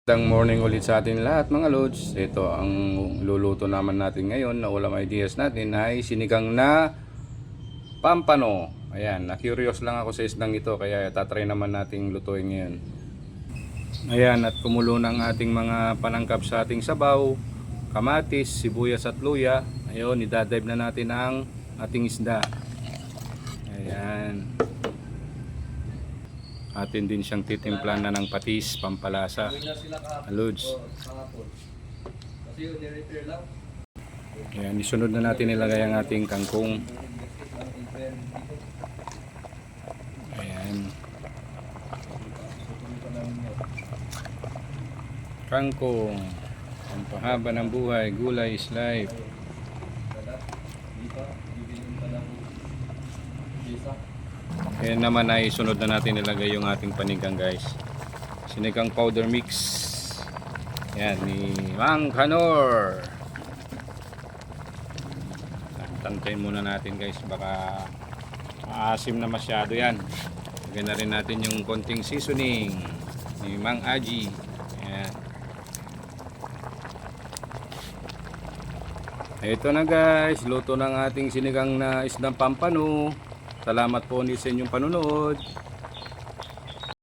Magandang morning ulit sa atin lahat mga lods. Ito ang luluto naman natin ngayon na ulam ideas natin ay sinigang na pampano. Ayan, na-curious lang ako sa isdang ito kaya tatry naman nating lutuin ngayon. Ayan, at kumulo ng ating mga panangkap sa ating sabaw, kamatis, sibuyas at luya. Ayun, idadive na natin ang ating isda. Ayan. Atin din siyang titimplan na ng patis, pampalasa. Lods. Ayan, isunod na natin ilagay ang ating kangkong. Ayan. Kangkong. Pampahaba ng buhay, gulay is life. Ayan naman ay sunod na natin ilagay yung ating panigang guys. Sinigang powder mix. Ayan, ni Mang Kanor. Tantayin muna natin guys, baka maasim na masyado yan. Lagyan na rin natin yung konting seasoning ni Mang Aji. Ayan. Ito na guys, luto ng ating sinigang na isdang pampano. Salamat po ulit sa inyong panunood.